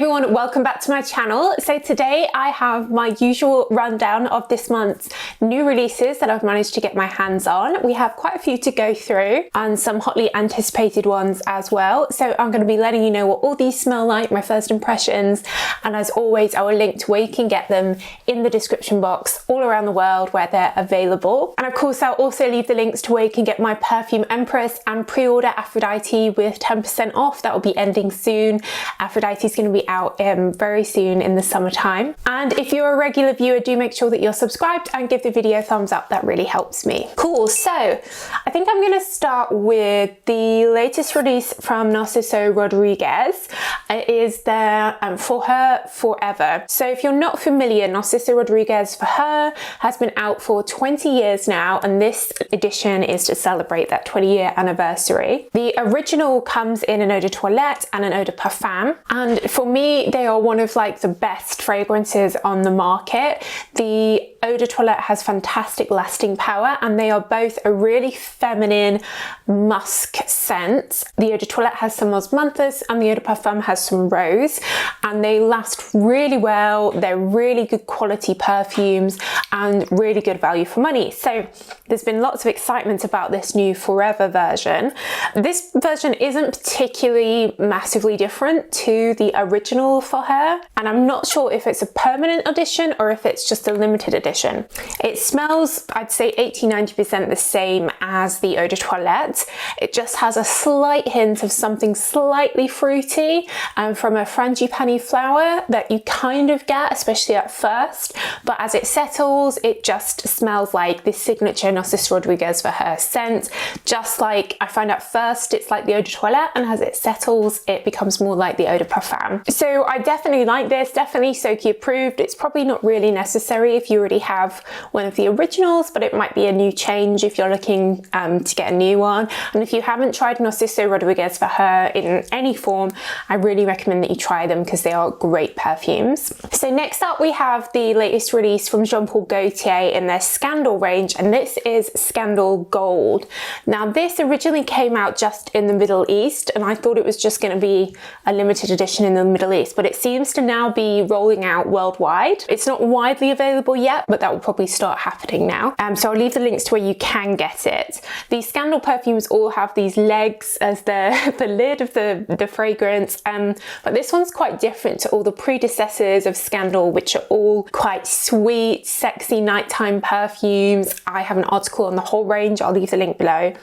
everyone, welcome back to my channel. So today I have my usual rundown of this month's new releases that I've managed to get my hands on. We have quite a few to go through and some hotly anticipated ones as well. So I'm going to be letting you know what all these smell like, my first impressions, and as always I will link to where you can get them in the description box all around the world where they're available. And of course I'll also leave the links to where you can get my Perfume Empress and pre-order Aphrodite with 10% off. That will be ending soon. Aphrodite is going to be out very soon in the summertime. And if you're a regular viewer, do make sure that you're subscribed and give the video a thumbs up. That really helps me. Cool. So I think I'm going to start with the latest release from Narciso Rodriguez. It is their For Her Forever. So if you're not familiar, Narciso Rodriguez For Her has been out for 20 years now, and this edition is to celebrate that 20-year anniversary. The original comes in an eau de toilette and an eau de parfum, and for me they are one of like the best fragrances on the market. The eau de toilette has fantastic lasting power and they are both a really feminine musk scent. The eau de toilette has some osmanthus and the eau de parfum has some rose, and they last really well. They're really good quality perfumes and really good value for money. So there's been lots of excitement about this new Forever version. This version isn't particularly massively different to the original For Her, and I'm not sure if it's a permanent edition or if it's just a limited edition. It smells, I'd say 80-90% the same as the eau de toilette. It just has a slight hint of something slightly fruity from a frangipani flower that you kind of get, especially at first, but as it settles it just smells like this signature Narciso Rodriguez For Her scent. Just like I find at first it's like the eau de toilette, and as it settles it becomes more like the eau de parfum. So I definitely like this, definitely Soki approved. It's probably not really necessary if you already have one of the originals, but it might be a new change if you're looking to get a new one. And if you haven't tried Narciso Rodriguez For Her in any form, I really recommend that you try them because they are great perfumes. So next up we have the latest release from Jean Paul Gaultier in their Scandal range, and this is Scandal Gold. Now this originally came out just in the Middle East, and I thought it was just going to be a limited edition in the Middle East, but it seems to now be rolling out worldwide. It's not widely available yet, but that will probably start happening now. So I'll leave the links to where you can get it. These Scandal perfumes all have these legs as the lid of the fragrance, but this one's quite different to all the predecessors of Scandal, which are all quite sweet, sexy nighttime perfumes. I have an article on the whole range, I'll leave the link below.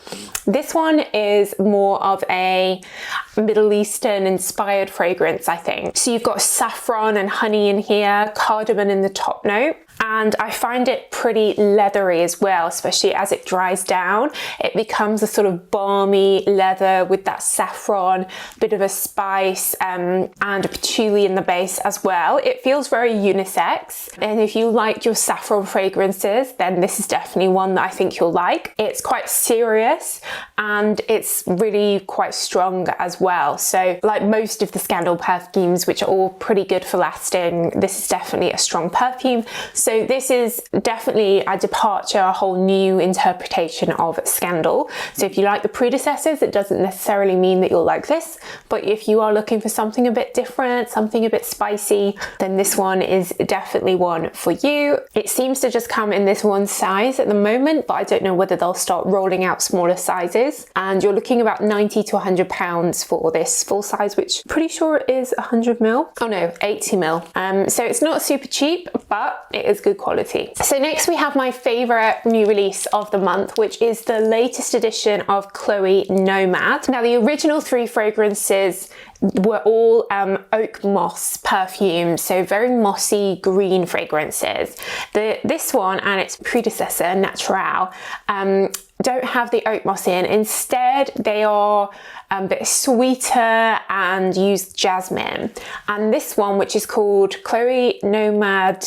This one is more of a Middle Eastern inspired fragrance, I think. So you've got saffron and honey in here, cardamom in the top note, and I find it pretty leathery as well, especially as it dries down. It becomes a sort of balmy leather with that saffron, bit of a spice, and a patchouli in the base as well. It feels very unisex, and if you like your saffron fragrances, then this is definitely one that I think you'll like. It's quite serious and it's really quite strong as well. So like most of the Scandal perfumes, which are all pretty good for lasting, this is definitely a strong perfume. So this is definitely a departure, a whole new interpretation of Scandal. So if you like the predecessors, it doesn't necessarily mean that you'll like this, but if you are looking for something a bit different, something a bit spicy, then this one is definitely one for you. It seems to just come in this one size at the moment, but I don't know whether they'll start rolling out smaller sizes, and you're looking about 90 to 100 pounds for this full size, which I'm pretty sure is 100 mil. Oh no, 80 mil. So it's not super cheap, but it is good quality. So next we have my favorite new release of the month, which is the latest edition of CHLOÉ Nomad. Now the original three fragrances were all oak moss perfumes, so very mossy green fragrances. This one and its predecessor Naturel don't have the oak moss in. Instead they are a bit sweeter and use jasmine. And this one, which is called CHLOÉ Nomad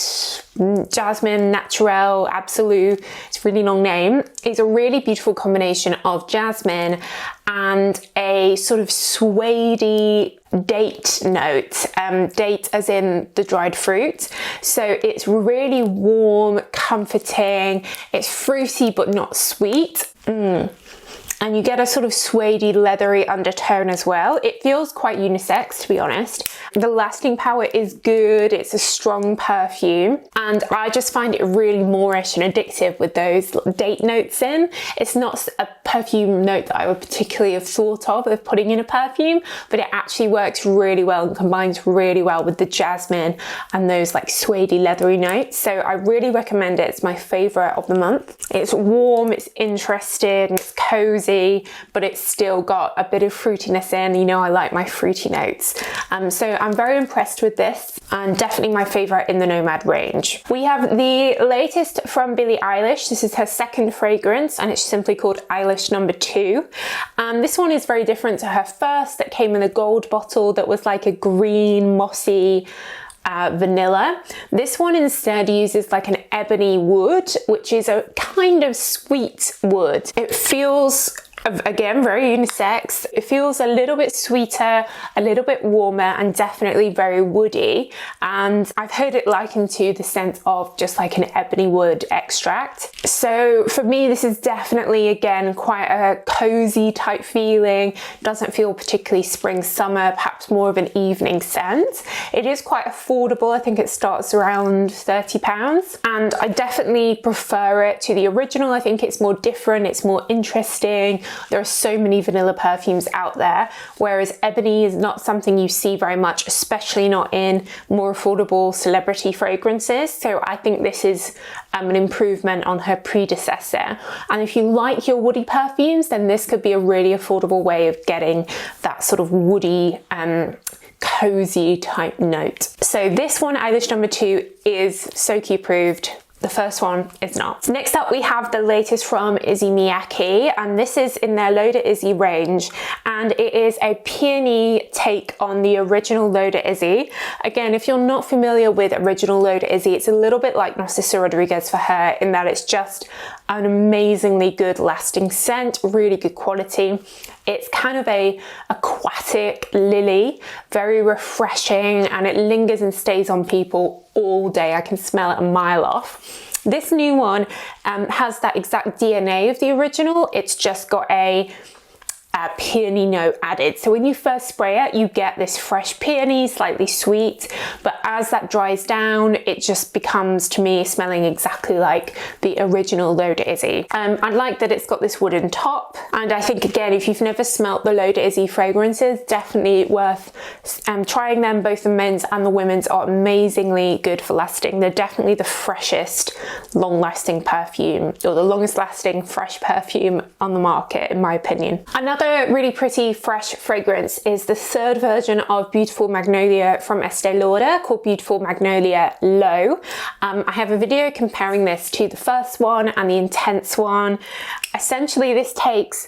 Jasmin Naturel Absolute, it's a really long name, is a really beautiful combination of jasmine and a sort of suede-y date note, date as in the dried fruit. So it's really warm, comforting, it's fruity but not sweet. and you get a sort of suede-y, leathery undertone as well. It feels quite unisex, to be honest. The lasting power is good. It's a strong perfume, and I just find it really Moorish and addictive with those date notes in. It's not a perfume note that I would particularly have thought of putting in a perfume, but it actually works really well and combines really well with the jasmine and those like suede-y, leathery notes. So I really recommend it. It's my favorite of the month. It's warm, it's interesting, it's cozy, but it's still got a bit of fruitiness in. You know, I like my fruity notes. So I'm very impressed with this, and definitely my favorite in the Nomad range. We have the latest from Billie Eilish. This is her second fragrance, and it's simply called Eilish No. 2. This one is very different to her first that came in a gold bottle that was like a green, mossy, vanilla. This one instead uses like an ebony wood, which is a kind of sweet wood. It feels, again, very unisex. It feels a little bit sweeter, a little bit warmer, and definitely very woody. And I've heard it likened to the scent of just like an ebony wood extract. So for me, this is definitely, again, quite a cozy type feeling. Doesn't feel particularly spring, summer, perhaps more of an evening scent. It is quite affordable. I think it starts around £30, and I definitely prefer it to the original. I think it's more different. It's more interesting. There are so many vanilla perfumes out there, whereas ebony is not something you see very much, especially not in more affordable celebrity fragrances. So I think this is an improvement on her predecessor. And if you like your woody perfumes, then this could be a really affordable way of getting that sort of woody, cozy type note. So this one, Eilish No. 2, is Soki approved. The first one is not. Next up, we have the latest from Issey Miyake, and this is in their Lauder Issey range, and it is a peony take on the original Lauder Issey. Again, if you're not familiar with original Lauder Issey, it's a little bit like Narciso Rodriguez for her in that it's just an amazingly good lasting scent, really good quality. It's kind of a aquatic lily, very refreshing, and it lingers and stays on people all day. I can smell it a mile off. This new one has that exact DNA of the original. It's just got a peony note added. So when you first spray it, you get this fresh peony, slightly sweet, but as that dries down, it just becomes, to me, smelling exactly like the original Lauder Issey. I like that it's got this wooden top, and I think, again, if you've never smelt the Lauder Issey fragrances, definitely worth trying them. Both the men's and the women's are amazingly good for lasting. They're definitely the freshest, long-lasting perfume, or the longest lasting fresh perfume on the market, in my opinion. Another really pretty fresh fragrance is the third version of Beautiful Magnolia from Estee Lauder, called Beautiful Magnolia Low. I have a video comparing this to the first one and the Intense one. Essentially, this takes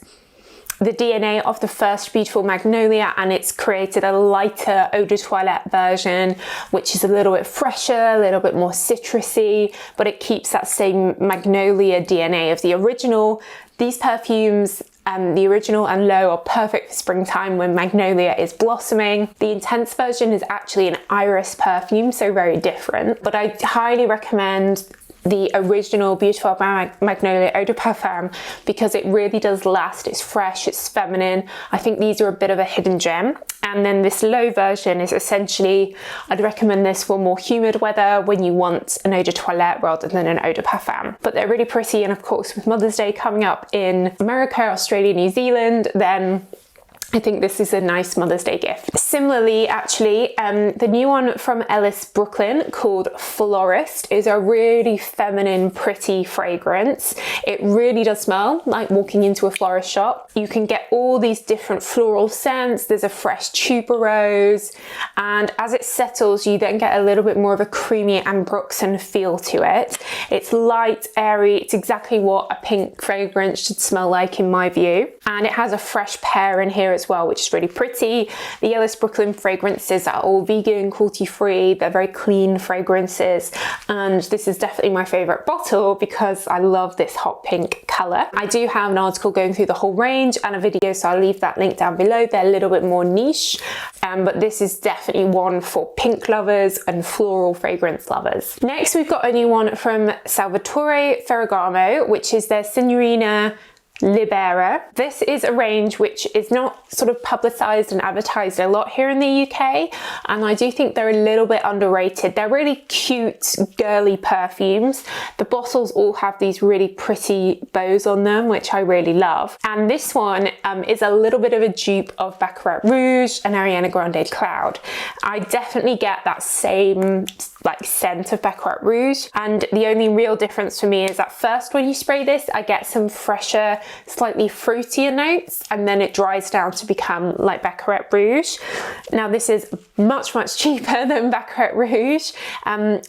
the DNA of the first Beautiful Magnolia, and it's created a lighter eau de toilette version, which is a little bit fresher, a little bit more citrusy, but it keeps that same Magnolia DNA of the original. These perfumes, the original and Low, are perfect for springtime when Magnolia is blossoming. The Intense version is actually an iris perfume, so very different, but I highly recommend the original Beautiful Magnolia Eau de Parfum because it really does last. It's fresh, it's feminine. I think these are a bit of a hidden gem. And then this Low version is essentially, I'd recommend this for more humid weather when you want an eau de toilette rather than an eau de parfum. But they're really pretty, and of course with Mother's Day coming up in America, Australia, New Zealand, then I think this is a nice Mother's Day gift. Similarly, actually, the new one from Ellis Brooklyn called Florist is a really feminine, pretty fragrance. It really does smell like walking into a florist shop. You can get all these different floral scents. There's a fresh tuberose, and as it settles, you then get a little bit more of a creamy ambroxan feel to it. It's light, airy. It's exactly what a pink fragrance should smell like in my view. And it has a fresh pear in here as well, which is really pretty. The Ellis Brooklyn fragrances are all vegan, cruelty-free. They're very clean fragrances, and this is definitely my favorite bottle because I love this hot pink color. I do have an article going through the whole range and a video, so I'll leave that link down below. They're a little bit more niche, but this is definitely one for pink lovers and floral fragrance lovers. Next, we've got a new one from Salvatore Ferragamo, which is their Signorina Libera. This is a range which is not sort of publicized and advertised a lot here in the UK, and I do think they're a little bit underrated. They're really cute, girly perfumes. The bottles all have these really pretty bows on them, which I really love. And this one is a little bit of a dupe of Baccarat Rouge and Ariana Grande Cloud. I definitely get that same like scent of Baccarat Rouge, and the only real difference for me is that first when you spray this, I get some fresher, slightly fruitier notes, and then it dries down to become like Baccarat Rouge. Now this is much cheaper than Baccarat Rouge,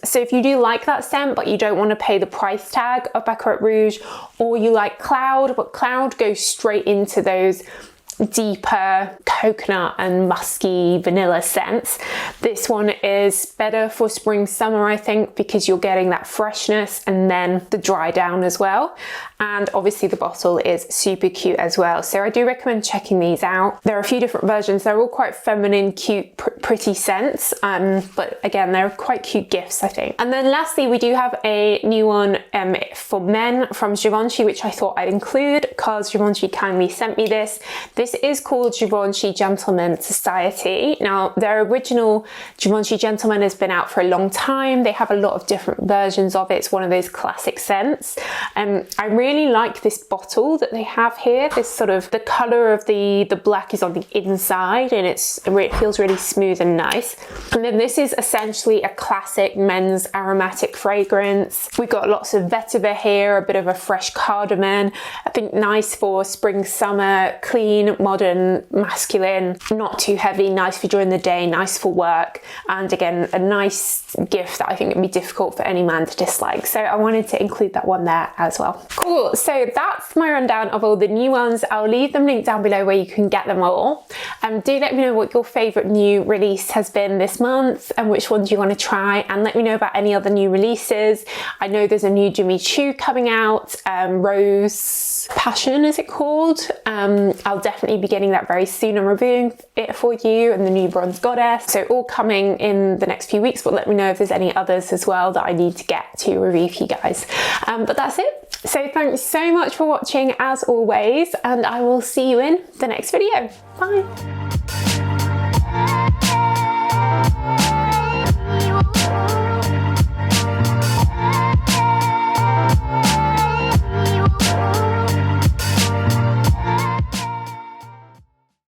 so if you do like that scent but you don't want to pay the price tag of Baccarat Rouge, or you like Cloud, but Cloud goes straight into those deeper coconut and musky vanilla scents, this one is better for spring summer, I think, because you're getting that freshness and then the dry down as well. And obviously the bottle is super cute as well, so I do recommend checking these out. There are a few different versions. They're all quite feminine, cute, pretty scents, but again, they're quite cute gifts, I think. And then lastly, we do have a new one for men from Givenchy, which I thought I'd include because Givenchy kindly sent me this. This is called Givenchy Gentleman Society. Now, their original Givenchy Gentleman has been out for a long time. They have a lot of different versions of it. It's one of those classic scents. I really like this bottle that they have here. This sort of, the color of the black is on the inside, and it feels really smooth and nice. And then this is essentially a classic men's aromatic fragrance. We've got lots of vetiver here, a bit of a fresh cardamom. I think nice for spring, summer, clean, modern, masculine, not too heavy, nice for during the day, nice for work, and again, a nice gift that I think would be difficult for any man to dislike. So I wanted to include that one there as well. Cool, so that's my rundown of all the new ones. I'll leave them linked down below where you can get them all. Do let me know what your favorite new release has been this month and which ones you want to try, and let me know about any other new releases. I know there's a new Jimmy Choo coming out, Rose Passion is it called? I'll definitely be getting that very soon. I'm reviewing it for you, and the new Bronze Goddess. So all coming in the next few weeks, but let me know if there's any others as well that I need to get to review for you guys. But that's it. So thanks so much for watching as always, and I will see you in the next video. Bye.